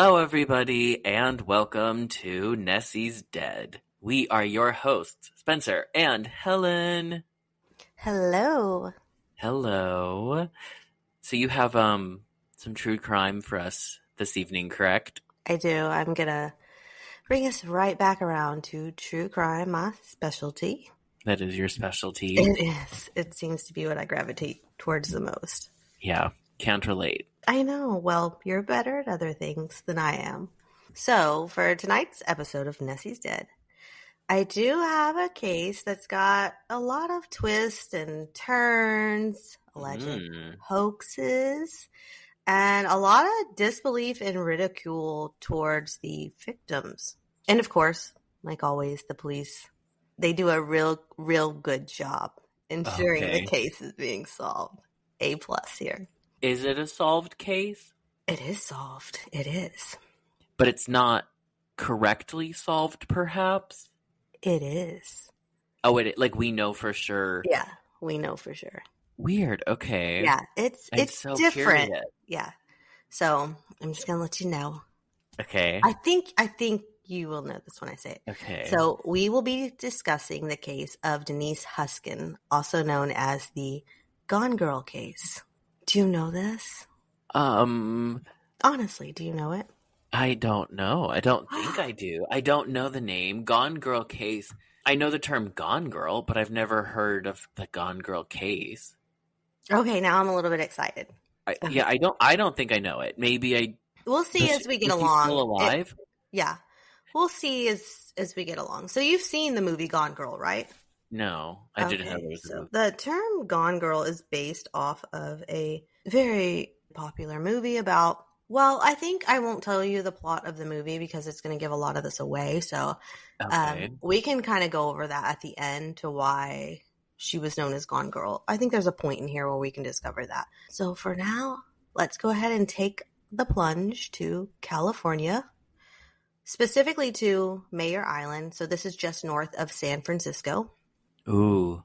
Hello, everybody, and welcome to Nessie's Dead. We are your hosts, Spencer and Helen. Hello. Hello. So you have some true crime for us this evening, correct? I do. I'm going to bring us right back around to true crime, my specialty. That is your specialty. It is. It seems to be what I gravitate towards the most. Yeah, can't relate. I know. Well, you're better at other things than I am. So, for tonight's episode of Nessie's Dead, I do have a case that's got a lot of twists and turns, alleged hoaxes, and a lot of disbelief and ridicule towards the victims. And of course, like always, the police, they do a real good job ensuring the case is being solved. A+ here. Is it a solved case? It is solved. It is. But it's not correctly solved, perhaps? It is. Oh, like we know for sure. Yeah, we know for sure. Weird. Okay. Yeah, it's so different. Curious. Yeah. So I'm just gonna let you know. Okay. I think you will know this when I say it. Okay. So we will be discussing the case of Denise Huskins, also known as the Gone Girl case. Do you know this? Honestly, do you know it? I don't know. I don't think I do. I don't know the name. Gone Girl case. I know the term Gone Girl, but I've never heard of the Gone Girl case. Okay, now I'm a little bit excited. Yeah, I don't think I know it. Maybe we'll see as we get along. Still alive? Yeah. We'll see as we get along. So you've seen the movie Gone Girl, right? No, I didn't know there was a movie. The term Gone Girl is based off of a very popular movie about, well, I think I won't tell you the plot of the movie because it's going to give a lot of this away. So we can kind of go over that at the end to why she was known as Gone Girl. I think there's a point in here where we can discover that. So for now, let's go ahead and take the plunge to California, specifically to Mayor Island. So this is just north of San Francisco. Ooh.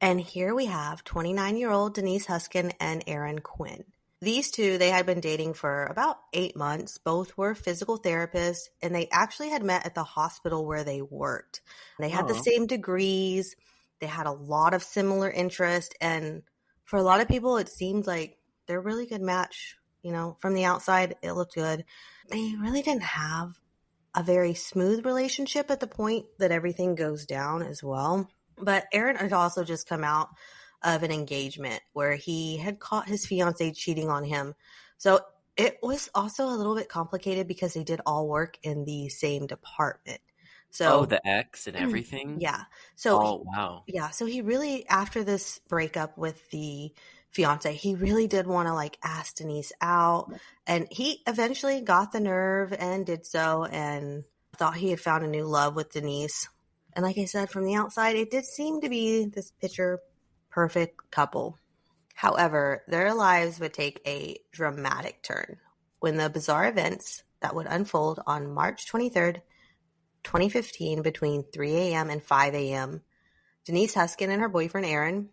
And here we have 29-year-old Denise Huskins and Aaron Quinn. These two, they had been dating for about 8 months. Both were physical therapists, and they actually had met at the hospital where they worked. They had the same degrees. They had a lot of similar interests. And for a lot of people, it seemed like they're a really good match. You know, from the outside, it looked good. They really didn't have a very smooth relationship at the point that everything goes down as well. But Aaron had also just come out of an engagement where he had caught his fiance cheating on him. So it was also a little bit complicated because they did all work in the same department. So the ex and everything? Yeah. So wow. Yeah. So he really, after this breakup with the fiance, he really did want to like ask Denise out. And he eventually got the nerve and did so and thought he had found a new love with Denise. And like I said, from the outside, it did seem to be this picture perfect couple. However, their lives would take a dramatic turn when the bizarre events that would unfold on March 23rd, 2015, between 3 a.m. and 5 a.m., Denise Huskins and her boyfriend Aaron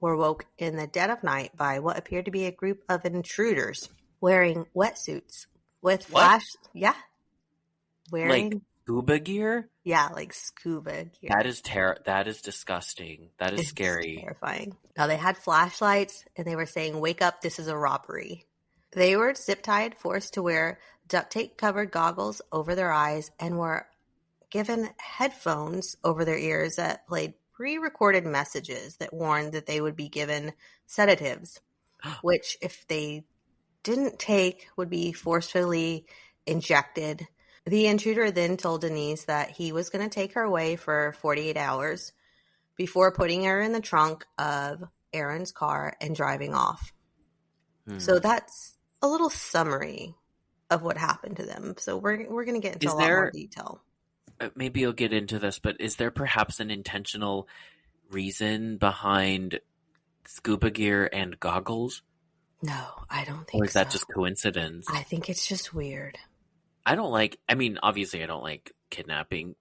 were woke in the dead of night by what appeared to be a group of intruders wearing wetsuits with wearing like scuba gear? Yeah, like scuba gear. That is disgusting. That is scary. Terrifying. Now, they had flashlights, and they were saying, "Wake up, this is a robbery." They were zip-tied, forced to wear duct tape-covered goggles over their eyes, and were given headphones over their ears that played pre-recorded messages that warned that they would be given sedatives, which, if they didn't take, would be forcefully injected. The intruder then told Denise that he was going to take her away for 48 hours before putting her in the trunk of Aaron's car and driving off. So that's a little summary of what happened to them. So we're going to get into a lot more detail. Maybe you'll get into this, but is there perhaps an intentional reason behind scuba gear and goggles? No, I don't think so. Or is that just coincidence? I think it's just weird. Obviously I don't like kidnapping,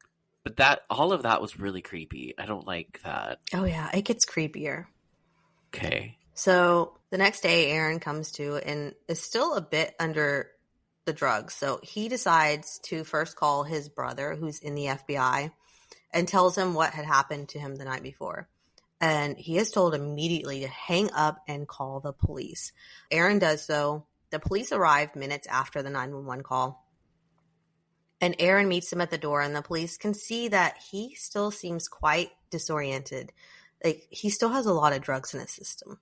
but all of that was really creepy. I don't like that. Oh yeah, it gets creepier. Okay. So the next day, Aaron comes to and is still a bit under the drugs. So he decides to first call his brother, who's in the FBI, and tells him what had happened to him the night before. And he is told immediately to hang up and call the police. Aaron does so. The police arrive minutes after the 911 call. And Aaron meets him at the door, and the police can see that he still seems quite disoriented. Like, he still has a lot of drugs in his system.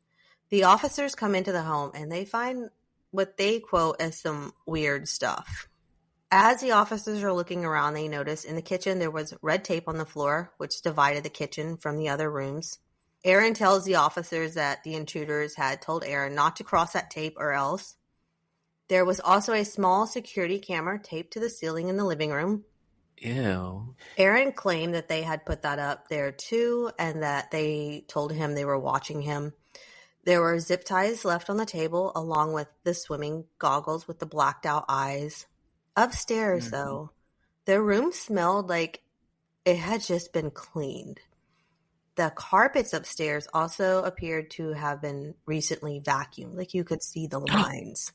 The officers come into the home, and they find what they quote as some weird stuff. As the officers are looking around, they notice in the kitchen there was red tape on the floor, which divided the kitchen from the other rooms. Aaron tells the officers that the intruders had told Aaron not to cross that tape or else. There was also a small security camera taped to the ceiling in the living room. Ew. Aaron claimed that they had put that up there too, and that they told him they were watching him. There were zip ties left on the table, along with the swimming goggles with the blacked out eyes. Upstairs, though, their room smelled like it had just been cleaned. The carpets upstairs also appeared to have been recently vacuumed. Like, you could see the lines.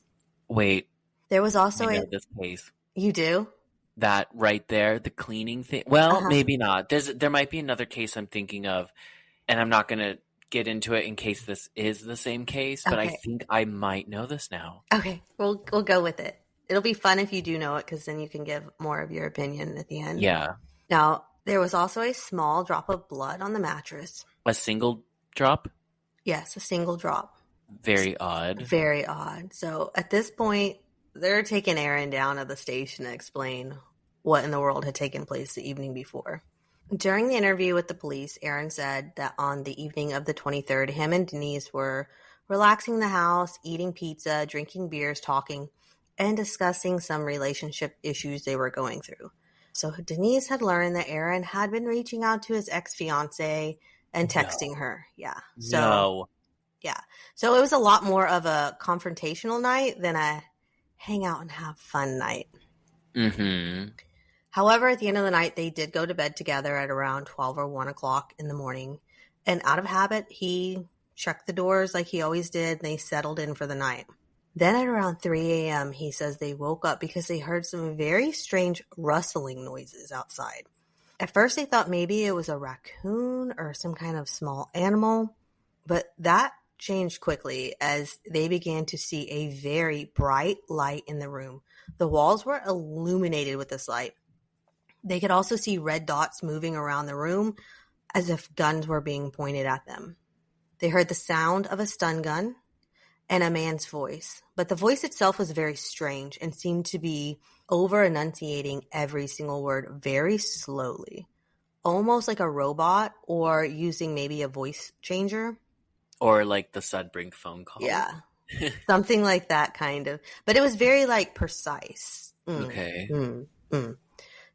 Wait. There was also I know this case. You do? That right there, the cleaning thing. Well, maybe not. There might be another case I'm thinking of, and I'm not going to get into it in case this is the same case, but I think I might know this now. Okay, we'll go with it. It'll be fun if you do know it, because then you can give more of your opinion at the end. Yeah. Now, there was also a small drop of blood on the mattress. A single drop? Yes, a single drop. Very odd. Very odd. So at this point, they're taking Aaron down to the station to explain what in the world had taken place the evening before. During the interview with the police, Aaron said that on the evening of the 23rd, him and Denise were relaxing in the house, eating pizza, drinking beers, talking, and discussing some relationship issues they were going through. So Denise had learned that Aaron had been reaching out to his ex-fiancée and texting her. Yeah. So, yeah. So it was a lot more of a confrontational night than a hang out and have fun night. Mm-hmm. However, at the end of the night, they did go to bed together at around 12 or 1 o'clock in the morning. And out of habit, he checked the doors like he always did, and they settled in for the night. Then at around 3 a.m., he says they woke up because they heard some very strange rustling noises outside. At first, they thought maybe it was a raccoon or some kind of small animal, but that changed quickly as they began to see a very bright light in the room. The walls were illuminated with this light. They could also see red dots moving around the room as if guns were being pointed at them. They heard the sound of a stun gun and a man's voice, but the voice itself was very strange and seemed to be over-enunciating every single word very slowly, almost like a robot or using maybe a voice changer. Or like the Sudbrink phone call. Yeah, something like that kind of. But it was very precise. Okay.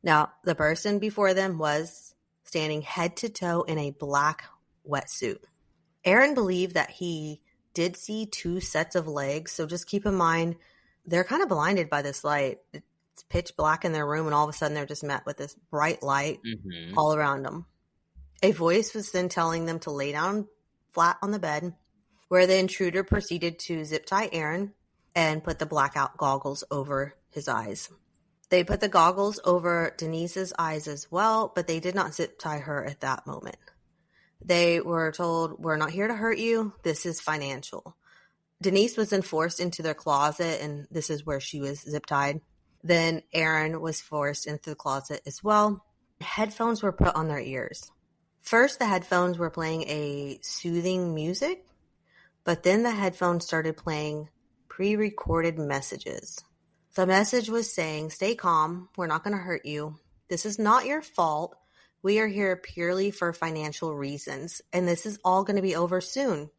Now, the person before them was standing head to toe in a black wetsuit. Aaron believed that he did see 2 sets of legs, so just keep in mind, they're kind of blinded by this light. It's pitch black in their room, and all of a sudden they're just met with this bright light all around them. A voice was then telling them to lay down flat on the bed, where the intruder proceeded to zip tie Aaron and put the blackout goggles over his eyes. They put the goggles over Denise's eyes as well, but they did not zip tie her at that moment. They were told, "We're not here to hurt you. This is financial." Denise was then forced into their closet, and this is where she was zip tied. Then Aaron was forced into the closet as well. Headphones were put on their ears. First, the headphones were playing a soothing music, but then the headphones started playing pre-recorded messages. The message was saying, "Stay calm. We're not going to hurt you. This is not your fault. We are here purely for financial reasons, and this is all going to be over soon."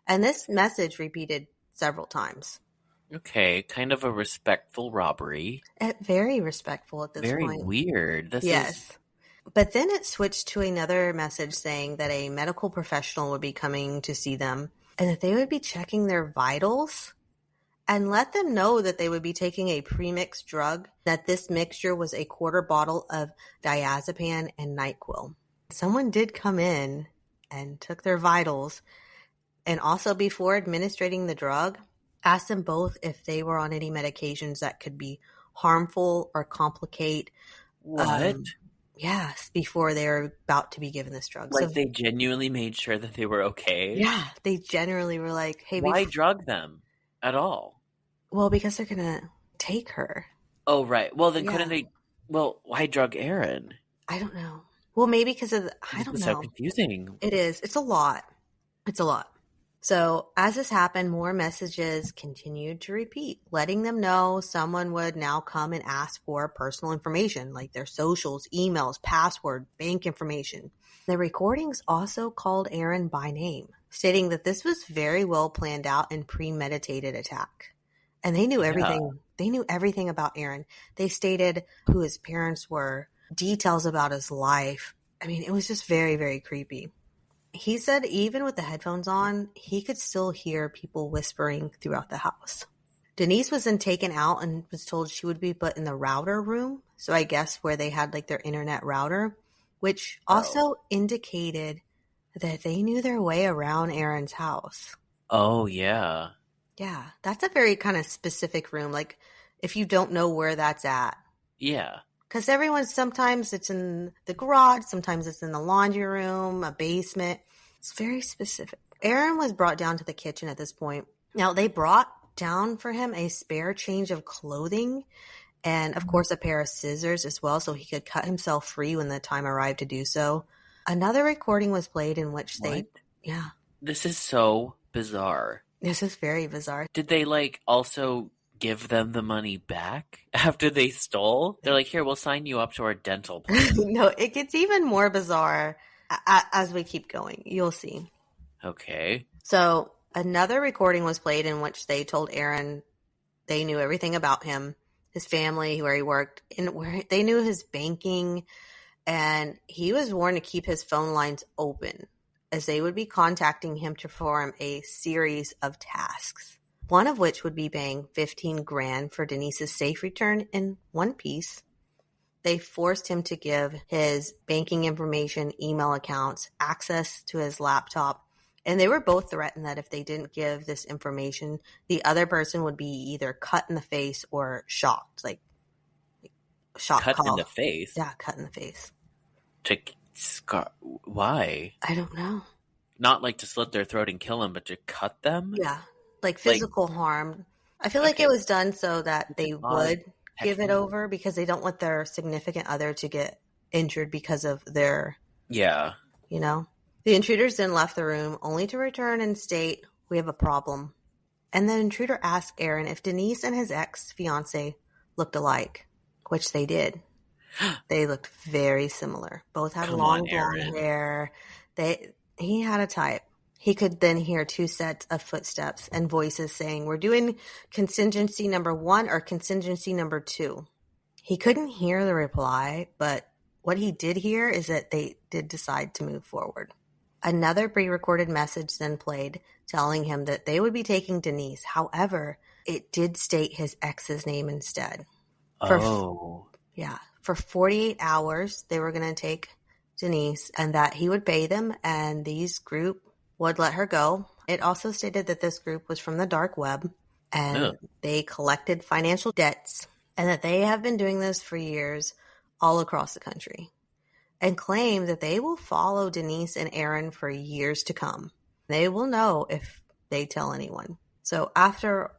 And this message repeated several times. Okay, kind of a respectful robbery. Very respectful at this point. Very weird. Yes. But then it switched to another message saying that a medical professional would be coming to see them and that they would be checking their vitals and let them know that they would be taking a premixed drug, that this mixture was a 1/4 bottle of diazepam and NyQuil. Someone did come in and took their vitals, and also before administering the drug, asked them both if they were on any medications that could be harmful or complicate. What? Yes, before they were about to be given this drug. So Like, they genuinely made sure that they were okay? yeah, they generally were like, hey, Why drug them at all? well, because they're going to take her. Oh, right. Well, then Yeah. couldn't they... Well, why drug Aaron? I don't know. Well, maybe because of I This don't is so know. confusing. It is. It's a lot. It's a lot. So as this happened, more messages continued to repeat, letting them know someone would now come and ask for personal information like their socials, emails, password, bank information. The recordings also called Aaron by name, stating that this was very well planned out and premeditated attack. And they knew everything. They knew everything about Aaron. They stated who his parents were, details about his life. I mean, it was just very, very creepy. He said even with the headphones on, he could still hear people whispering throughout the house. Denise was then taken out and was told she would be put in the router room. So I guess where they had like their internet router, which also indicated that they knew their way around Aaron's house. Oh, yeah. Yeah, that's a very kind of specific room. Like if you don't know where that's at. Yeah. Because sometimes it's in the garage, sometimes it's in the laundry room, a basement. It's very specific. Aaron was brought down to the kitchen at this point. Now, they brought down for him a spare change of clothing and, of course, a pair of scissors as well, so he could cut himself free when the time arrived to do so. Another recording was played in which Yeah. This is so bizarre. This is very bizarre. Did they, also give them the money back after they stole? They're like, here, we'll sign you up to our dental plan. No, it gets even more bizarre as we keep going. You'll see. Okay. So another recording was played in which they told Aaron they knew everything about him, his family, where he worked, and where they knew his banking, and he was warned to keep his phone lines open as they would be contacting him to perform a series of tasks. One of which would be paying $15,000 for Denise's safe return in one piece. They forced him to give his banking information, email accounts, access to his laptop, and they were both threatened that if they didn't give this information, the other person would be either cut in the face or shocked, like shock Cut call. in the face? Yeah, cut in the face. Why? I don't know. Not like to slit their throat and kill them, but to cut them? Yeah. Like physical harm. I feel like it was done so that they would give it over because they don't want their significant other to get injured because of their, The intruders then left the room only to return and state, we have a problem. And the intruder asked Aaron if Denise and his ex-fiance looked alike, which they did. They looked very similar. Both had long blonde hair. He had a type. He could then hear two sets of footsteps and voices saying, we're doing contingency number 1 or contingency number 2. He couldn't hear the reply, but what he did hear is that they did decide to move forward. Another pre-recorded message then played telling him that they would be taking Denise. However, it did state his ex's name instead. For 48 hours, they were going to take Denise and that he would pay them and these group would let her go. It also stated that this group was from the dark web and they collected financial debts and that they have been doing this for years all across the country and claim that they will follow Denise and Aaron for years to come. They will know if they tell anyone. So after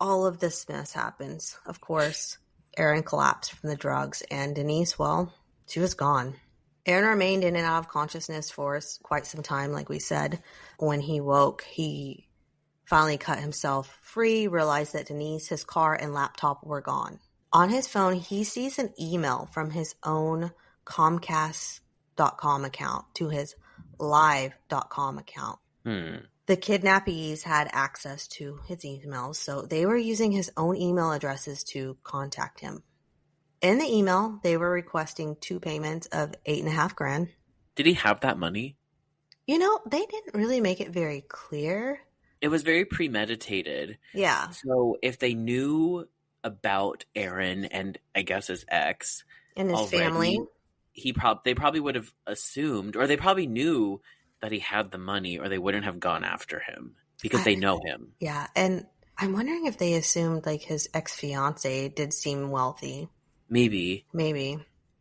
all of this mess happens, of course, Aaron collapsed from the drugs and Denise, well, she was gone. Aaron remained in and out of consciousness for quite some time, like we said. When he woke, he finally cut himself free, realized that Denise, his car, and laptop were gone. On his phone, he sees an email from his own Comcast.com account to his Live.com account. The kidnappees had access to his emails, so they were using his own email addresses to contact him. In the email, they were requesting 2 payments of $8,500. Did he have that money? They didn't really make it very clear. It was very premeditated. Yeah. So if they knew about Aaron and I guess his ex and his family, they probably would have assumed, or they probably knew that he had the money, or they wouldn't have gone after him because they know him. Yeah, and I'm wondering if they assumed like his ex-fiance did seem wealthy. Maybe. Maybe.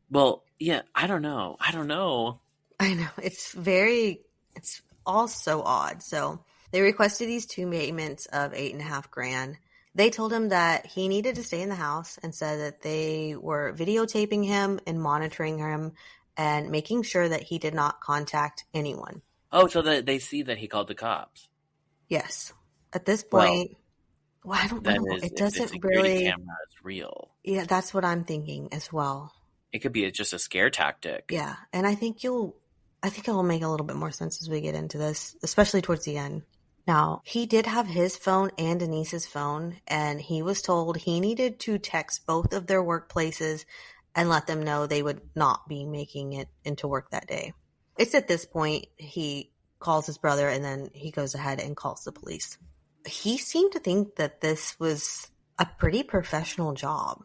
Well, yeah, I don't know. I know. It's all so odd. So they requested these two payments of $8,500. They told him that he needed to stay in the house and said that they were videotaping him and monitoring him and making sure that he did not contact anyone. Oh, so that they see that he called the cops. Yes. At this Well, point, well, I don't that know. is It if the doesn't security really. camera is real. Yeah, that's what I'm thinking as well. It could be just a scare tactic. Yeah, and I think it will make a little bit more sense as we get into this, especially towards the end. Now, he did have his phone and Denise's phone, and he was told he needed to text both of their workplaces and let them know they would not be making it into work that day. It's at this point he calls his brother and then he goes ahead and calls the police. He seemed to think that this was a pretty professional job.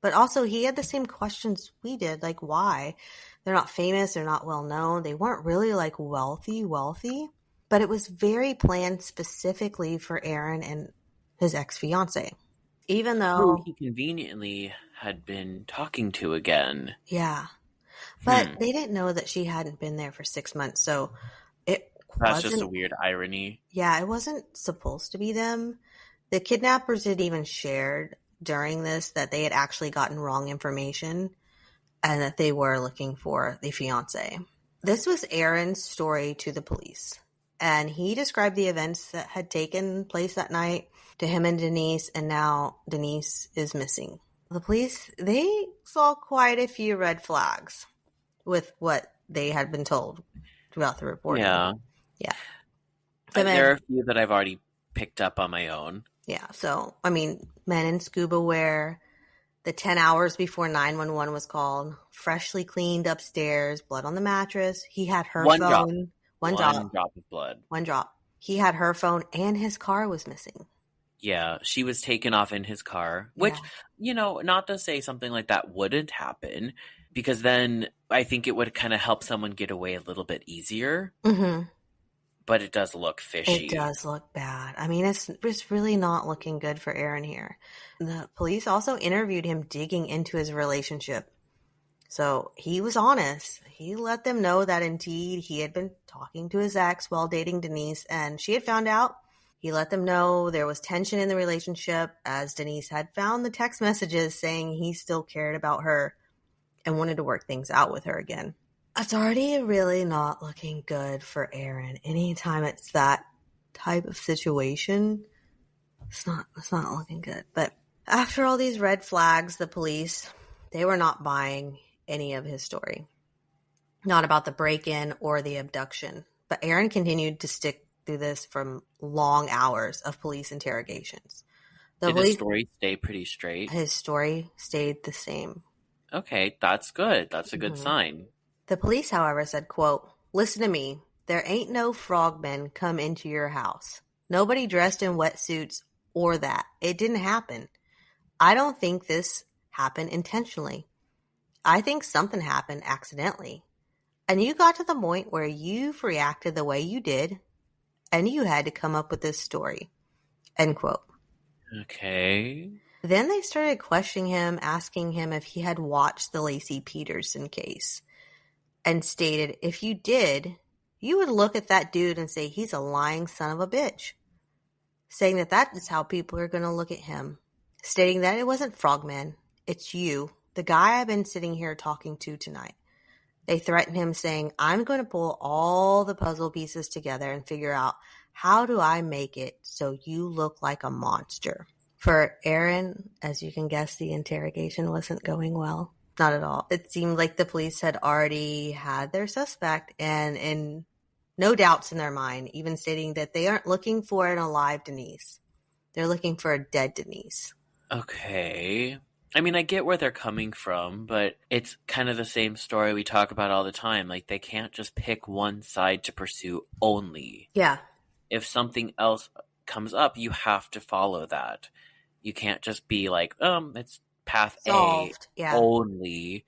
But also, he had the same questions we did, like why? They're not famous, they're not well known, they weren't really like wealthy, but it was very planned specifically for Aaron and his ex-fiance. Even Who though, he conveniently had been talking to again. yeah, but they didn't know that she hadn't been there for 6 months, so it That's just a wasn't, weird irony. yeah, it wasn't supposed to be them. The kidnappers had even shared during this that they had actually gotten wrong information and that they were looking for the fiance. This was Aaron's story to the police, and he described the events that had taken place that night to him and Denise, and now Denise is missing. The police, they saw quite a few red flags with what they had been told throughout the reporting. Yeah. There are a few that I've already picked up on my own. Yeah, so, I mean, men in scuba wear, the 10 hours before 911 was called, freshly cleaned upstairs, blood on the mattress. He had her One phone. drop. One drop of blood. One drop. He had her phone and his car was missing. Yeah, she was taken off in his car, which, not to say something like that wouldn't happen, because then I think it would kind of help someone get away a little bit easier. Mm-hmm. But it does look fishy. It does look bad. I mean, it's really not looking good for Aaron here. The police also interviewed him digging into his relationship. So he was honest. He let them know that indeed he had been talking to his ex while dating Denise, and she had found out. He let them know there was tension in the relationship as Denise had found the text messages saying he still cared about her and wanted to work things out with her again. It's already really not looking good for Aaron. Anytime it's that type of situation, it's not looking good. But after all these red flags, the police, they were not buying any of his story. Not about the break-in or the abduction. But Aaron continued to stick through this from long hours of police interrogations. Did his story stay pretty straight? His story stayed the same. Okay, that's good. That's a good sign. The police, however, said, quote, "Listen to me. There ain't no frogmen come into your house. Nobody dressed in wetsuits or that. It didn't happen. I don't think this happened intentionally. I think something happened accidentally. And you got to the point where you've reacted the way you did, and you had to come up with this story." End quote. Okay. Then they started questioning him, asking him if he had watched the Lacey Peterson case, and stated if you did, you would look at that dude and say he's a lying son of a bitch, saying that is how people are going to look at him, stating that it wasn't Frogman, it's you, the guy I've been sitting here talking to tonight. They threatened him, saying, I'm going to pull all the puzzle pieces together and figure out how do I make it so you look like a monster. For Aaron, as you can guess, the interrogation wasn't going well. Not at all. It seemed like the police had already had their suspect and no doubts in their mind, even stating that they aren't looking for an alive Denise. They're looking for a dead Denise. Okay. I mean, I get where they're coming from, but it's kind of the same story we talk about all the time. Like, they can't just pick one side to pursue only. Yeah. If something else comes up, you have to follow that. You can't just be like, it's path Solved. A only,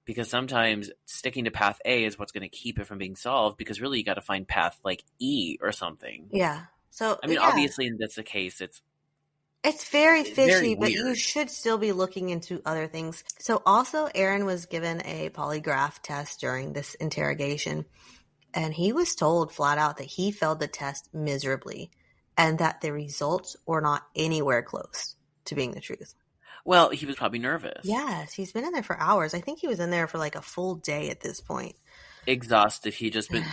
because sometimes sticking to path A is what's going to keep it from being solved, because really you got to find path like E or something. Yeah. So, I mean, obviously in this case, it's It's very Very fishy, but you weird. should still be looking into other things. So also Aaron was given a polygraph test during this interrogation, and he was told flat out that he failed the test miserably and that the results were not anywhere close to being the truth. Well, he was probably nervous. Yes, he's been in there for hours. I think he was in there for like a full day at this point. Exhausted. He just been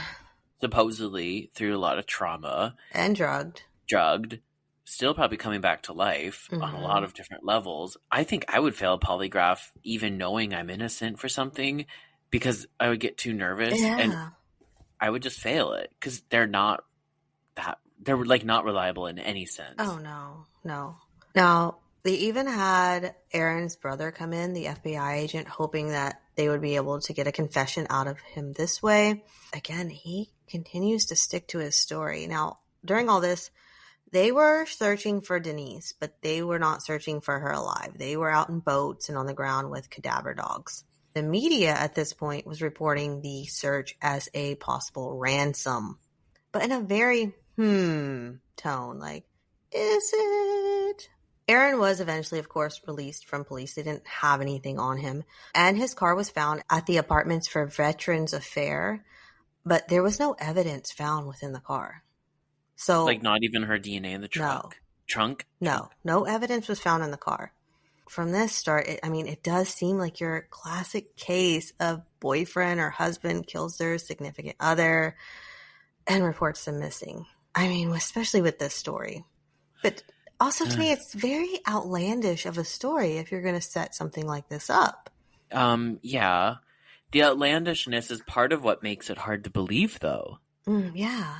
supposedly through a lot of trauma. And drugged. Drugged. Still probably coming back to life on a lot of different levels. I think I would fail a polygraph even knowing I'm innocent for something because I would get too nervous and I would just fail it because they're like not reliable in any sense. Oh, no. Now, they even had Aaron's brother come in, the FBI agent, hoping that they would be able to get a confession out of him this way. Again, he continues to stick to his story. Now, during all this, they were searching for Denise, but they were not searching for her alive. They were out in boats and on the ground with cadaver dogs. The media at this point was reporting the search as a possible ransom, but in a very tone, like, is it? Aaron was eventually, of course, released from police. They didn't have anything on him, and his car was found at the Apartments for Veterans Affairs, but there was no evidence found within the car. So, like not even her DNA in the trunk? No evidence was found in the car. From this start, it does seem like your classic case of boyfriend or husband kills their significant other and reports them missing. Especially with this story. But also to me, it's very outlandish of a story if you're going to set something like this up. Yeah. The outlandishness is part of what makes it hard to believe, though. Yeah.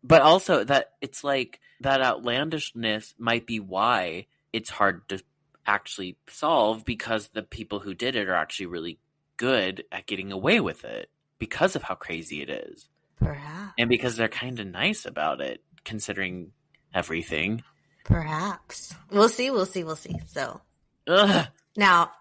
But also that it's like that outlandishness might be why it's hard to actually solve because the people who did it are actually really good at getting away with it because of how crazy it is. Perhaps. And because they're kind of nice about it, considering everything. Perhaps. We'll see. So, now,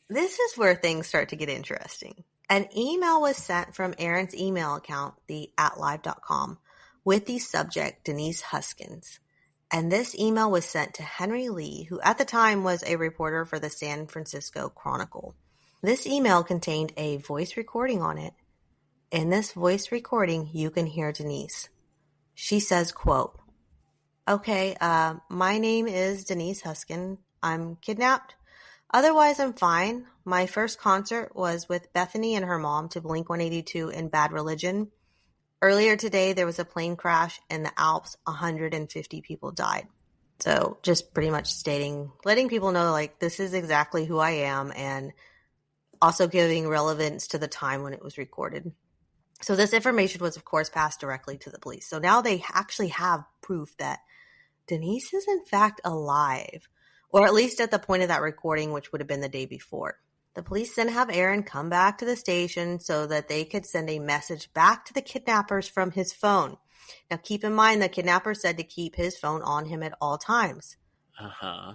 this is where things start to get interesting. An email was sent from Aaron's email account, the @live.com, with the subject Denise Huskins. And this email was sent to Henry Lee, who at the time was a reporter for the San Francisco Chronicle. This email contained a voice recording on it. In this voice recording, you can hear Denise. She says, quote, "Okay, my name is Denise Huskins. I'm kidnapped. Otherwise, I'm fine. My first concert was with Bethany and her mom to Blink-182 in Bad Religion. Earlier today, there was a plane crash in the Alps. 150 people died." So just pretty much letting people know, like, this is exactly who I am, and also giving relevance to the time when it was recorded. So this information was, of course, passed directly to the police. So now they actually have proof that Denise is in fact alive, or at least at the point of that recording, which would have been the day before. The police then have Aaron come back to the station so that they could send a message back to the kidnappers from his phone. Now, keep in mind, the kidnapper said to keep his phone on him at all times.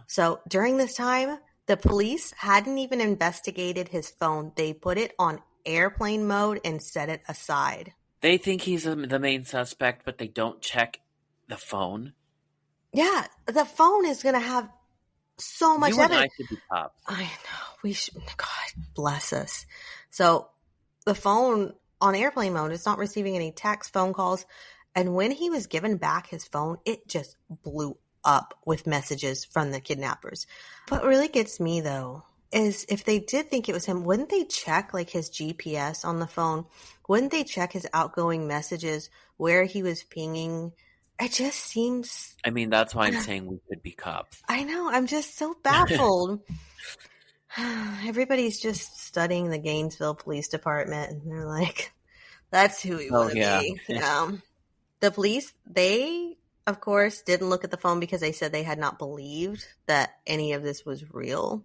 So during this time, the police hadn't even investigated his phone. They put it on airplane mode and set it aside. They think he's the main suspect, but they don't check the phone. Yeah, the phone is going to have so much evidence. I should be cops. I know. We should. God bless us. So the phone on airplane mode, it's not receiving any text, phone calls. And when he was given back his phone, it just blew up with messages from the kidnappers. What really gets me, though, is if they did think it was him, wouldn't they check like his GPS on the phone? Wouldn't they check his outgoing messages, where he was pinging? It just seems... that's why I'm saying we could be cops. I know. I'm just so baffled. Everybody's just studying the Gainesville Police Department, and they're like, that's who we want to be. The police, they, of course, didn't look at the phone because they said they had not believed that any of this was real.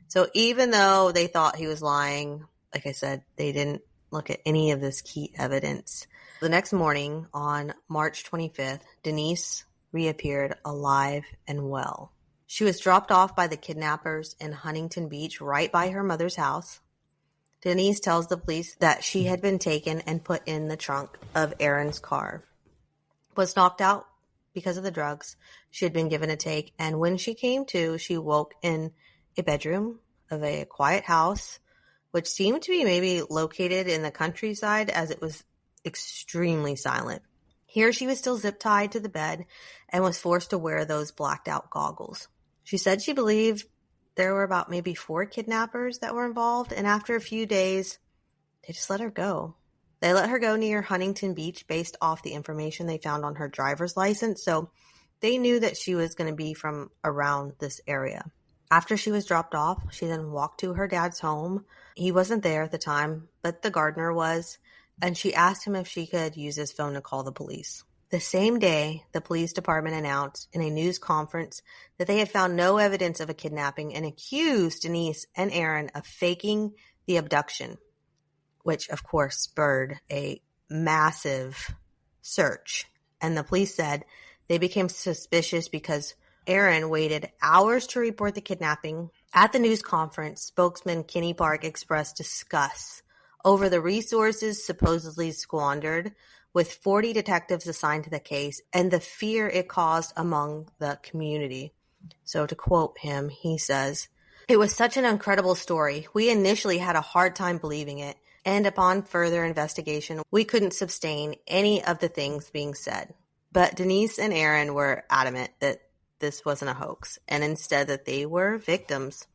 So even though they thought he was lying, like I said, they didn't look at any of this key evidence. The next morning, on March 25th, Denise reappeared alive and well. She was dropped off by the kidnappers in Huntington Beach, right by her mother's house. Denise tells the police that she had been taken and put in the trunk of Aaron's car, was knocked out because of the drugs she had been given to take. And when she came to, she woke in a bedroom of a quiet house, which seemed to be maybe located in the countryside as it was extremely silent. Here she was still zip-tied to the bed and was forced to wear those blacked-out goggles. She said she believed there were about maybe 4 kidnappers that were involved, and after a few days, they just let her go. They let her go near Huntington Beach based off the information they found on her driver's license, so they knew that she was going to be from around this area. After she was dropped off, she then walked to her dad's home. He wasn't there at the time, but the gardener was, and she asked him if she could use his phone to call the police. The same day, the police department announced in a news conference that they had found no evidence of a kidnapping and accused Denise and Aaron of faking the abduction, which of course spurred a massive search. And the police said they became suspicious because Aaron waited hours to report the kidnapping. At the news conference, spokesman Kenny Park expressed disgust over the resources supposedly squandered, with 40 detectives assigned to the case, and the fear it caused among the community. So to quote him, he says, "It was such an incredible story. We initially had a hard time believing it, and upon further investigation, we couldn't sustain any of the things being said." But Denise and Aaron were adamant that this wasn't a hoax, and instead that they were victims.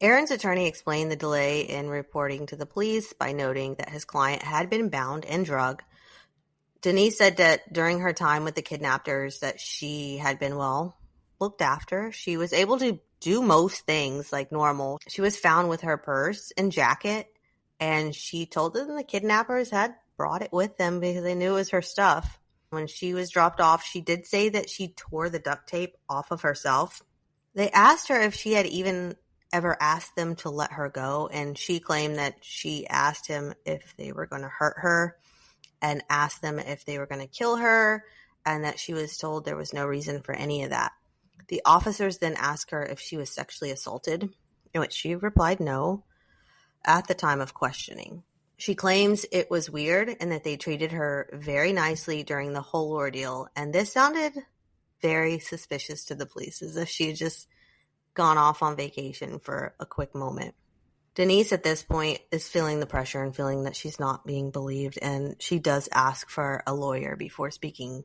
Aaron's attorney explained the delay in reporting to the police by noting that his client had been bound and drugged. Denise said that during her time with the kidnappers that she had been well looked after. She was able to do most things like normal. She was found with her purse and jacket, and she told them the kidnappers had brought it with them because they knew it was her stuff. When she was dropped off, she did say that she tore the duct tape off of herself. They asked her if she had even ever asked them to let her go, and she claimed that she asked him if they were going to hurt her and asked them if they were going to kill her, and that she was told there was no reason for any of that. The officers then asked her if she was sexually assaulted, in which she replied no at the time of questioning. She claims it was weird and that they treated her very nicely during the whole ordeal, and this sounded very suspicious to the police, as if she had just gone off on vacation for a quick moment. Denise at this point is feeling the pressure and feeling that she's not being believed, and she does ask for a lawyer before speaking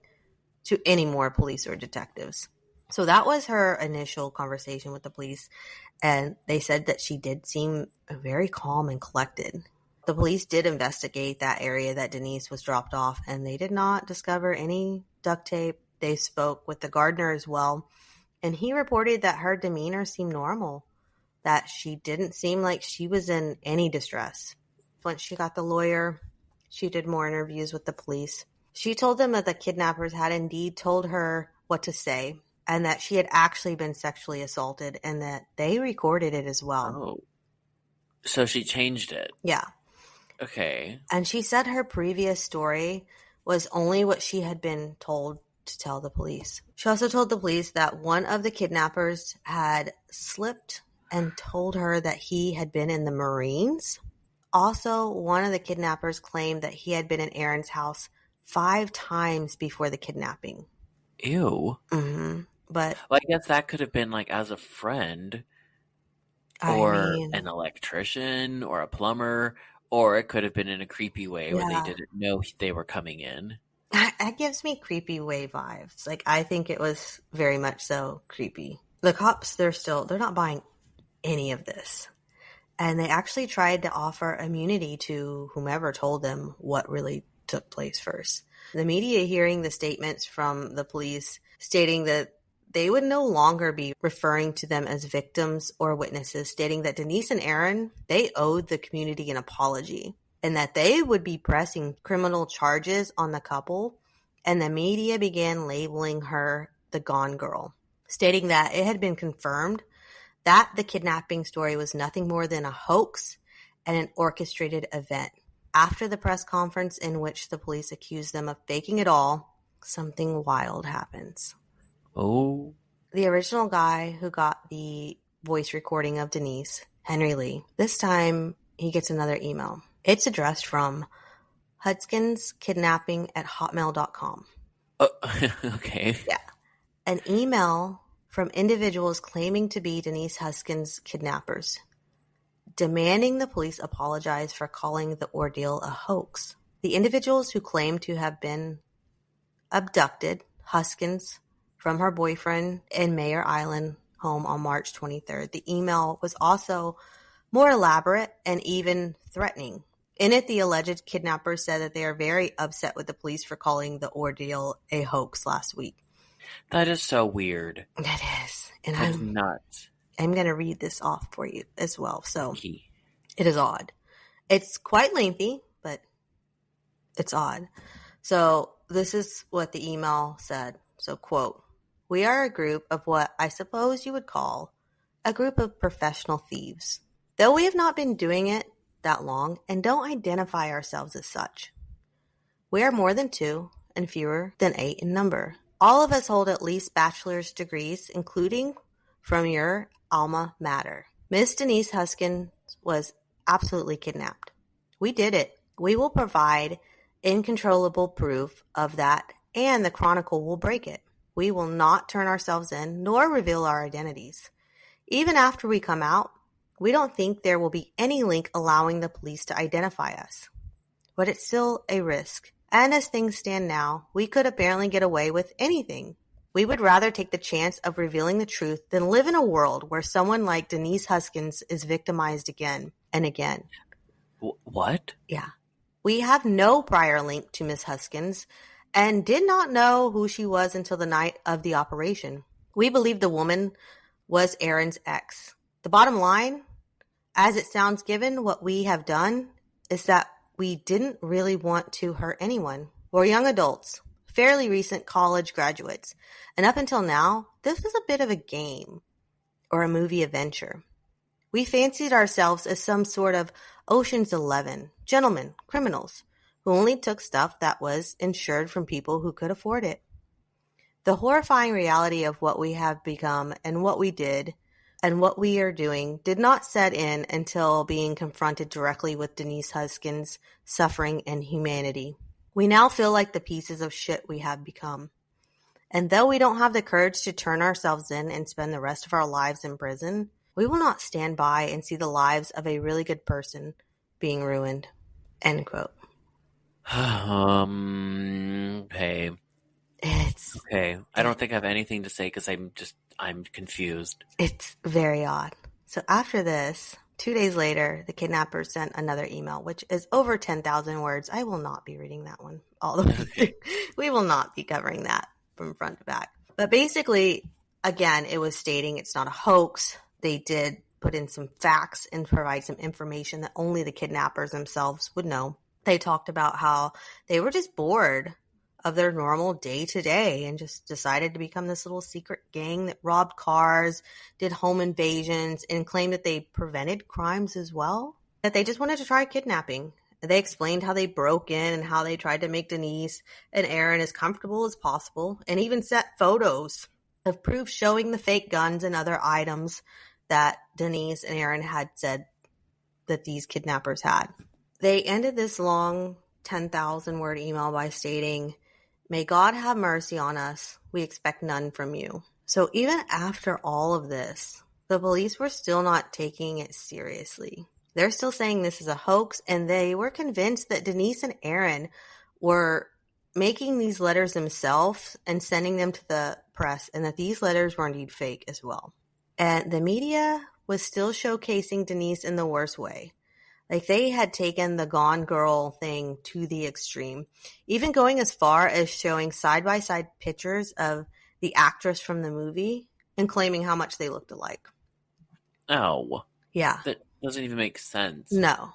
to any more police or detectives. So that was her initial conversation with the police, and they said that she did seem very calm and collected. The police did investigate that area that Denise was dropped off, and they did not discover any duct tape. They spoke with the gardener as well, and he reported that her demeanor seemed normal, that she didn't seem like she was in any distress. Once she got the lawyer, she did more interviews with the police. She told them that the kidnappers had indeed told her what to say, and that she had actually been sexually assaulted, and that they recorded it as well. Oh. So she changed it. Yeah. Okay. And she said her previous story was only what she had been told to tell the police. She also told the police that one of the kidnappers had slipped and told her that he had been in the Marines. Also, one of the kidnappers claimed that he had been in Aaron's house 5 times before the kidnapping. Ew. Mm-hmm. But well, I guess that could have been like as a friend, or an electrician, or a plumber, or it could have been in a creepy way where they didn't know they were coming in. That gives me creepy way vibes. Like, I think it was very much so creepy. The cops, they're not buying any of this. And they actually tried to offer immunity to whomever told them what really took place first. The media hearing the statements from the police stating that they would no longer be referring to them as victims or witnesses, stating that Denise and Aaron, they owed the community an apology and that they would be pressing criminal charges on the couple. And the media began labeling her the Gone Girl, stating that it had been confirmed that the kidnapping story was nothing more than a hoax and an orchestrated event. After the press conference in which the police accused them of faking it all, something wild happens. Oh. The original guy who got the voice recording of Denise, Henry Lee, this time he gets another email. It's addressed from Huskins-Kidnapping@hotmail.com. Okay. Yeah. An email from individuals claiming to be Denise Huskins' kidnappers, demanding the police apologize for calling the ordeal a hoax. The individuals who claim to have been abducted Huskins from her boyfriend in Mayor Island home on March 23rd. The email was also more elaborate and even threatening. In it, the alleged kidnappers said that they are very upset with the police for calling the ordeal a hoax last week. That is so weird. That is. And That is nuts. I'm going to read this off for you as well. So Key. it is odd. It's quite lengthy, but it's odd. So this is what the email said. So, quote, "We are a group of what I suppose you would call a group of professional thieves. Though we have not been doing it that long and don't identify ourselves as such. We are more than 2 and fewer than 8 in number. All of us hold at least bachelor's degrees, including from your alma mater. Miss Denise Huskins was absolutely kidnapped. We did it. We will provide incontrollable proof of that, and the Chronicle will break it. We will not turn ourselves in, nor reveal our identities. Even after we come out, we don't think there will be any link allowing the police to identify us. But it's still a risk. And as things stand now, we could apparently get away with anything. We would rather take the chance of revealing the truth than live in a world where someone like Denise Huskins is victimized again and again." What? Yeah. "We have no prior link to Miss Huskins and did not know who she was until the night of the operation. We believe the woman was Aaron's ex. The bottom line, as it sounds given what we have done, is that we didn't really want to hurt anyone. We're young adults, fairly recent college graduates, and up until now, this was a bit of a game or a movie adventure. We fancied ourselves as some sort of Ocean's 11, gentlemen, criminals, who only took stuff that was insured from people who could afford it. The horrifying reality of what we have become and what we did and what we are doing did not set in until being confronted directly with Denise Huskins' suffering and humanity. We now feel like the pieces of shit we have become. And though we don't have the courage to turn ourselves in and spend the rest of our lives in prison, we will not stand by and see the lives of a really good person being ruined." End quote. Okay. It's Okay. I don't think I have anything to say because I'm confused. It's very odd. So after this, 2 days later, the kidnappers sent another email, which is over 10,000 words. I will not be reading that one all the way through. We will not be covering that from front to back. But basically, again, it was stating it's not a hoax. They did put in some facts and provide some information that only the kidnappers themselves would know. They talked about how they were just bored of their normal day-to-day and just decided to become this little secret gang that robbed cars, did home invasions, and claimed that they prevented crimes as well, that they just wanted to try kidnapping. They explained how they broke in and how they tried to make Denise and Aaron as comfortable as possible, and even set photos of proof showing the fake guns and other items that Denise and Aaron had said that these kidnappers had. They ended this long 10,000-word email by stating, "May God have mercy on us. We expect none from you." So even after all of this, the police were still not taking it seriously. They're still saying this is a hoax, and they were convinced that Denise and Aaron were making these letters themselves and sending them to the press, and that these letters were indeed fake as well. And the media was still showcasing Denise in the worst way. Like, they had taken the Gone Girl thing to the extreme, even going as far as showing side-by-side pictures of the actress from the movie and claiming how much they looked alike. Oh. Yeah. That doesn't even make sense. No.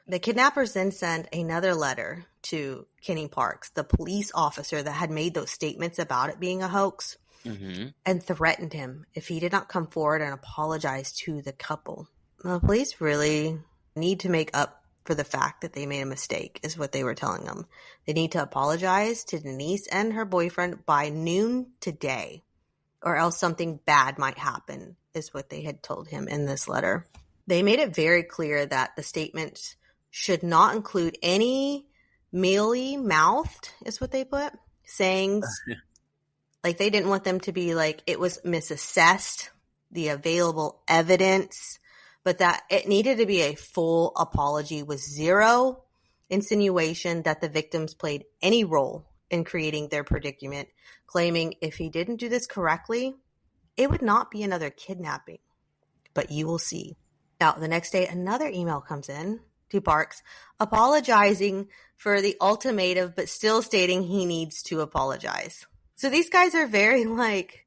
The kidnappers then sent another letter to Kenny Parks, the police officer that had made those statements about it being a hoax, and threatened him if he did not come forward and apologize to the couple. The police really need to make up for the fact that they made a mistake, is what they were telling them. They need to apologize to Denise and her boyfriend by noon today, or else something bad might happen, is what they had told him in this letter. They made it very clear that the statements should not include any mealy-mouthed, is what they put, sayings. Like, they didn't want them to be like, it was misassessed, the available evidence, but that it needed to be a full apology with zero insinuation that the victims played any role in creating their predicament, claiming if he didn't do this correctly, it would not be another kidnapping. But you will see. Now, the next day, another email comes in to Parks apologizing for the ultimatum, but still stating he needs to apologize. So these guys are very like...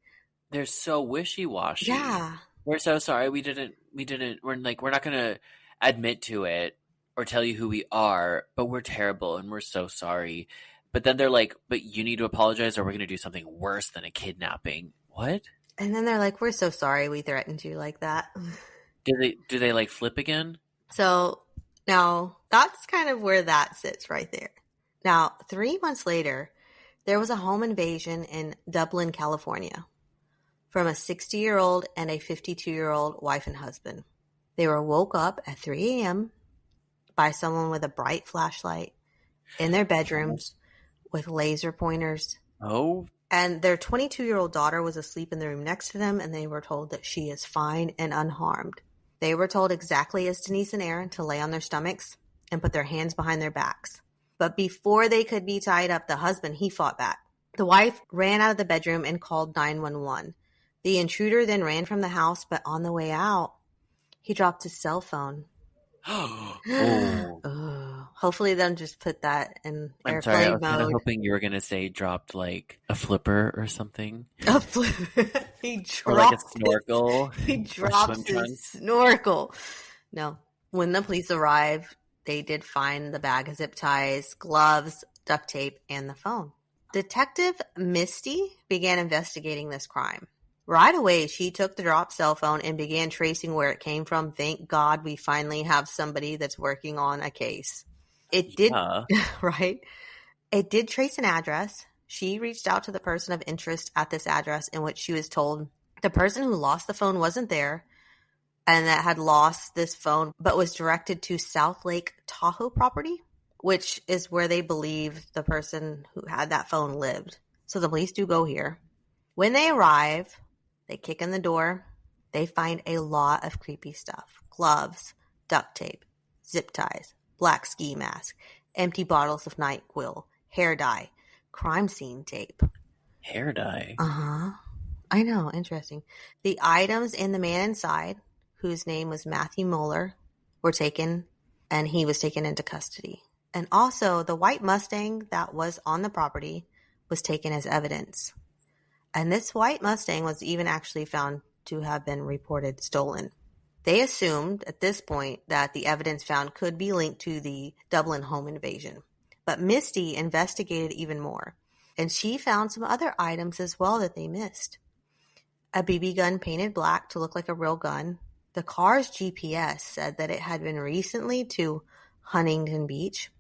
They're so wishy-washy. Yeah. We're so sorry. We're not going to admit to it or tell you who we are, but we're terrible and we're so sorry. But then they're like, but you need to apologize or we're going to do something worse than a kidnapping. What? And then they're like, we're so sorry we threatened you like that. Do they like flip again? So now that's kind of where that sits right there. Now, 3 months later, there was a home invasion in Dublin, California, from a 60-year-old and a 52-year-old wife and husband. They were woke up at 3 a.m. by someone with a bright flashlight in their bedrooms with laser pointers. Oh. And their 22-year-old daughter was asleep in the room next to them, and they were told that she is fine and unharmed. They were told exactly as Denise and Aaron to lay on their stomachs and put their hands behind their backs. But before they could be tied up, the husband, he fought back. The wife ran out of the bedroom and called 911. The intruder then ran from the house, but on the way out, he dropped his cell phone. Oh. Hopefully they'll just put that in airplane mode. I'm sorry, I was kind of hoping you were going to say dropped like a flipper or something. A flipper? He dropped or like a snorkel. He dropped his snorkel. No. When the police arrived, they did find the bag of zip ties, gloves, duct tape, and the phone. Detective Misty began investigating this crime. Right away, she took the dropped cell phone and began tracing where it came from. Thank God we finally have somebody that's working on a case. It did, right? It did trace an address. She reached out to the person of interest at this address, in which she was told the person who lost the phone wasn't there and that had lost this phone, but was directed to South Lake Tahoe property, which is where they believe the person who had that phone lived. So the police do go here. When they arrive, they kick in the door. They find a lot of creepy stuff. Gloves, duct tape, zip ties, black ski mask, empty bottles of NyQuil, hair dye, crime scene tape. Hair dye? Uh-huh. I know. Interesting. The items and the man inside, whose name was Matthew Mueller, were taken, and he was taken into custody. And also, the white Mustang that was on the property was taken as evidence. And this white Mustang was even actually found to have been reported stolen. They assumed at this point that the evidence found could be linked to the Dublin home invasion. But Misty investigated even more, and she found some other items as well that they missed. A BB gun painted black to look like a real gun. The car's GPS said that it had been recently to Huntington Beach.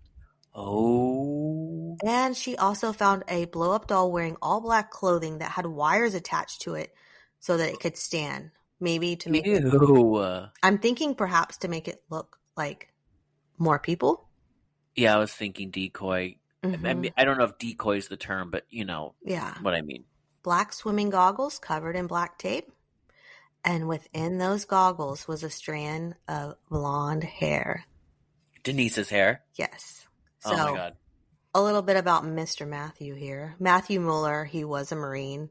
Oh. And she also found a blow-up doll wearing all black clothing that had wires attached to it so that it could stand. Maybe to make it... I'm thinking perhaps to make it look like more people. Yeah, I was thinking decoy. Mm-hmm. I mean, I don't know if decoy is the term, but you know what I mean. Black swimming goggles covered in black tape. And within those goggles was a strand of blonde hair. Denise's hair? Yes. So, oh my God. A little bit about Mr. Matthew here. Matthew Mueller, he was a Marine,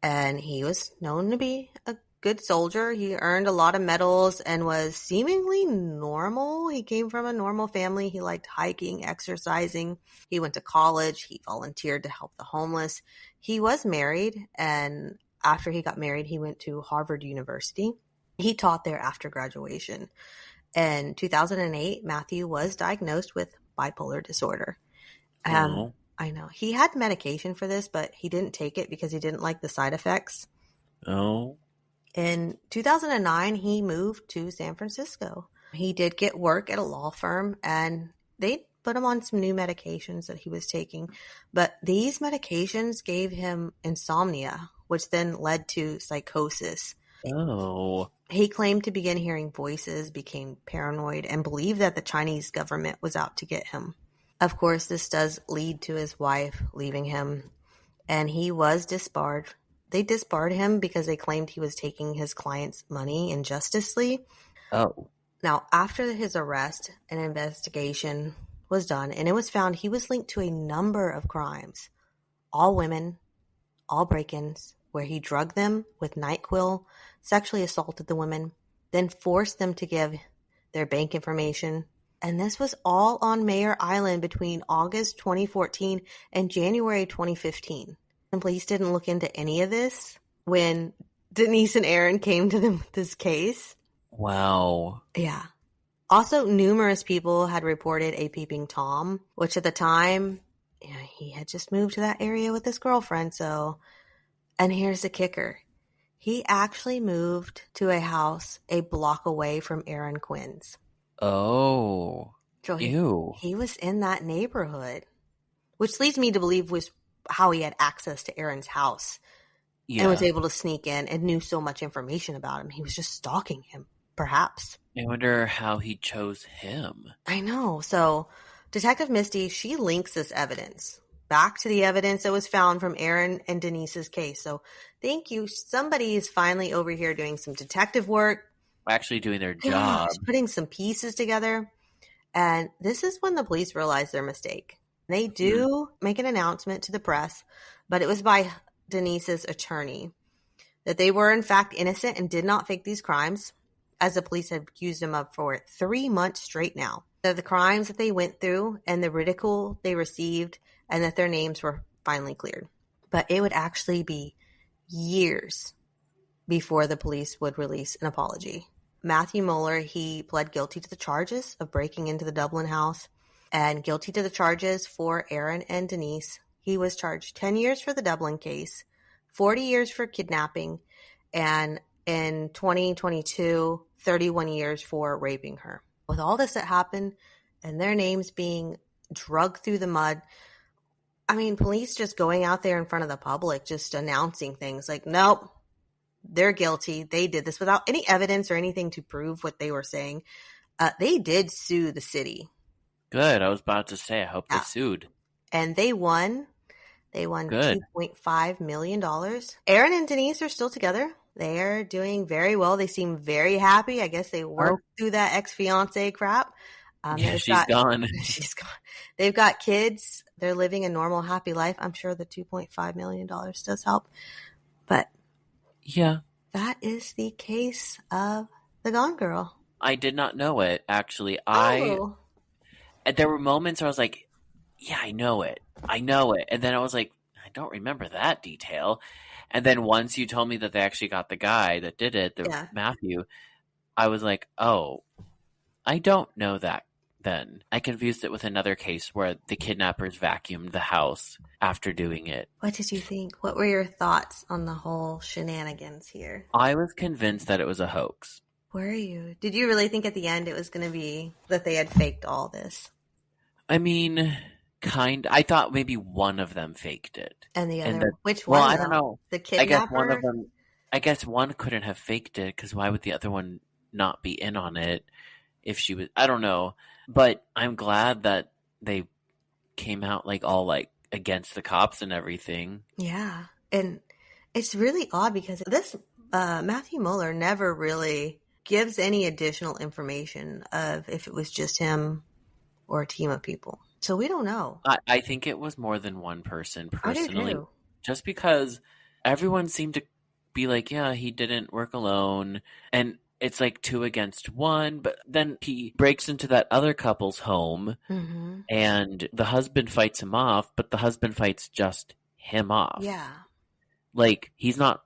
and he was known to be a good soldier. He earned a lot of medals and was seemingly normal. He came from a normal family. He liked hiking, exercising. He went to college. He volunteered to help the homeless. He was married, and after he got married, he went to Harvard University. He taught there after graduation. In 2008, Matthew was diagnosed with bipolar disorder. I know. He had medication for this, but he didn't take it because he didn't like the side effects. Oh. In 2009, he moved to San Francisco. He did get work at a law firm, and they put him on some new medications that he was taking. But these medications gave him insomnia, which then led to psychosis. Oh. He claimed to begin hearing voices, became paranoid, and believed that the Chinese government was out to get him. Of course, this does lead to his wife leaving him, and he was disbarred. They disbarred him because they claimed he was taking his client's money injusticely. Oh. Now, after his arrest, an investigation was done, and it was found he was linked to a number of crimes, all women, all break-ins, where he drugged them with NyQuil, sexually assaulted the women, then forced them to give their bank information. And this was all on Mayor Island between August 2014 and January 2015. And police didn't look into any of this when Denise and Aaron came to them with this case. Wow. Yeah. Also, numerous people had reported a peeping Tom, which at the time, he had just moved to that area with his girlfriend. So, and here's the kicker. He actually moved to a house a block away from Aaron Quinn's. Oh. So Ew. he was in that neighborhood, which leads me to believe was how he had access to Aaron's house and was able to sneak in and knew so much information about him. He was just stalking him, perhaps. I wonder how he chose him. I know. So Detective Misty, she links this evidence back to the evidence that was found from Aaron and Denise's case. So thank you. Somebody is finally over here doing some detective work. Actually doing their job. Putting some pieces together. And this is when the police realize their mistake. They do make an announcement to the press, but it was by Denise's attorney that they were in fact innocent and did not fake these crimes, as the police had accused them of for 3 months straight now. That the crimes that they went through and the ridicule they received, and that their names were finally cleared. But it would actually be years before the police would release an apology. Matthew Mueller, he pled guilty to the charges of breaking into the Dublin house and guilty to the charges for Aaron and Denise. He was charged 10 years for the Dublin case, 40 years for kidnapping, and in 2022, 31 years for raping her. With all this that happened and their names being dragged through the mud, I mean, police just going out there in front of the public, just announcing things like, nope, they're guilty. They did this without any evidence or anything to prove what they were saying. They did sue the city. Good. I was about to say, I hope they sued. And they won. They won $2.5 million. Aaron and Denise are still together. They are doing very well. They seem very happy. I guess they worked through that ex-fiance crap. She's gone. She's gone. They've got kids. They're living a normal, happy life. I'm sure the $2.5 million does help. But yeah, that is the case of the Gone Girl. I did not know it, actually. There were moments where I was like, yeah, I know it. And then I was like, I don't remember that detail. And then once you told me that they actually got the guy that did it, Matthew, I was like, oh, I don't know that then. I confused it with another case where the kidnappers vacuumed the house after doing it. What did you think? What were your thoughts on the whole shenanigans here? I was convinced that it was a hoax. Were you? Did you really think at the end it was going to be that they had faked all this? I mean, I thought maybe one of them faked it. And the other, which one? Well, I don't know. The kidnapper? I guess one couldn't have faked it because why would the other one not be in on it if she was? I don't know. But I'm glad that they came out all against the cops and everything. Yeah. And it's really odd because this Matthew Mueller never really gives any additional information of if it was just him or a team of people. So we don't know. I think it was more than one person personally. I do too. Just because everyone seemed to be like, yeah, he didn't work alone. And it's like 2 against 1. But then he breaks into that other couple's home and the husband fights him off, but the husband fights just him off. Yeah.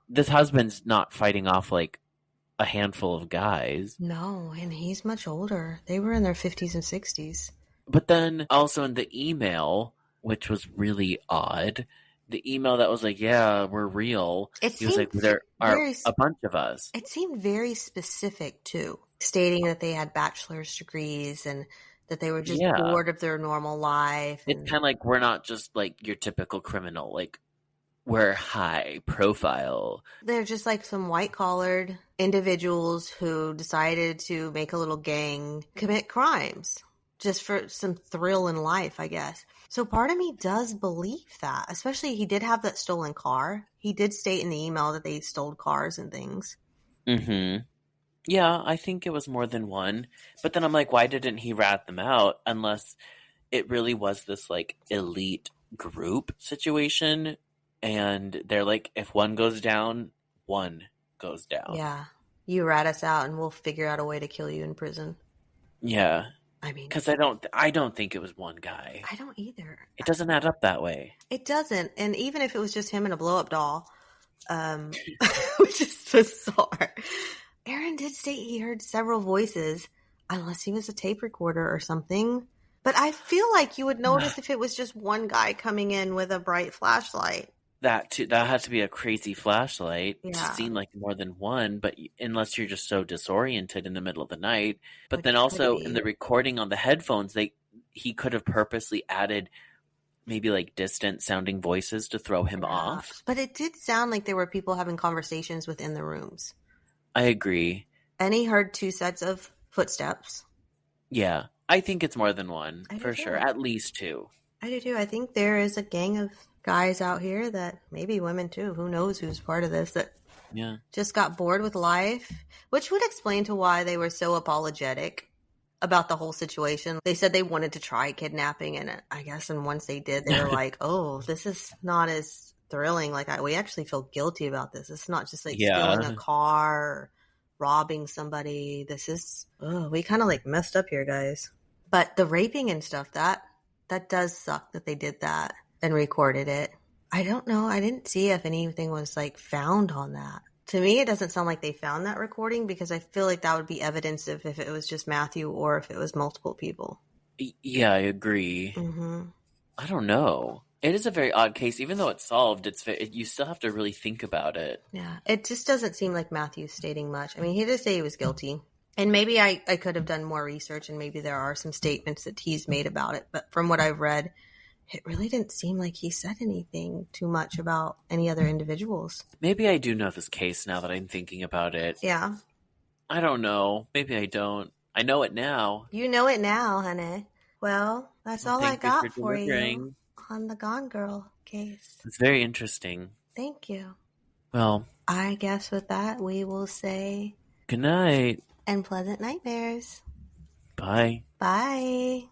This husband's not fighting off a handful of guys. No, and he's much older. They were in their 50s and 60s. But then also in the email, which was really odd, the email that was like, yeah, we're real. He was like, there are a bunch of us. It seemed very specific too, stating that they had bachelor's degrees and that they were just bored of their normal life. It's kind of like we're not just your typical criminal. We're high profile. They're just some white-collared individuals who decided to make a little gang commit crimes. just for some thrill in life, I guess. So part of me does believe that, especially he did have that stolen car. He did state in the email that they stole cars and things. Mm-hmm. Yeah, I think it was more than one. But then I'm like, why didn't he rat them out unless it really was this like elite group situation? And they're like, if one goes down, one goes down. Yeah. You rat us out and we'll figure out a way to kill you in prison. Yeah. I mean, because I don't think it was one guy. I don't either. It doesn't add up that way. It doesn't. And even if it was just him and a blow up doll, which is bizarre. Aaron did state he heard several voices, unless he was a tape recorder or something. But I feel like you would notice if it was just one guy coming in with a bright flashlight. That has to be a crazy flashlight to Yeah. seem like more than one, but unless you're just so disoriented in the middle of the night. But Which then also could be. in the recording on the headphones, he could have purposely added maybe like distant sounding voices to throw him off. But it did sound like there were people having conversations within the rooms. I agree. And he heard 2 sets of footsteps. Yeah, I think it's more than one, for too. sure. At least 2. I do too. I think there is a gang of guys out here that, maybe women too, who knows who's part of this, that just got bored with life, which would explain to why they were so apologetic about the whole situation. They said they wanted to try kidnapping, and I guess, and once they did, they were like, oh, this is not as thrilling. Like, we actually feel guilty about this. It's not just like stealing a car or robbing somebody. This is, we kind of like messed up here, guys. But the raping and stuff, that does suck that they did that and recorded it. I don't know. I didn't see if anything was like found on that. To me, it doesn't sound like they found that recording, because I feel like that would be evidence if it was just Matthew or if it was multiple people. Yeah, I agree. Mm-hmm. I don't know. It is a very odd case. Even though it's solved, you still have to really think about it. Yeah, it just doesn't seem like Matthew's stating much. I mean, he did say he was guilty. And maybe I could have done more research, and maybe there are some statements that he's made about it. But from what I've read, it really didn't seem like he said anything too much about any other individuals. Maybe I do know this case now that I'm thinking about it. Yeah. I don't know. Maybe I don't. I know it now. You know it now, honey. Well, that's all I got for you on the Gone Girl case. It's very interesting. Thank you. Well, I guess with that, we will say good night. And pleasant nightmares. Bye. Bye.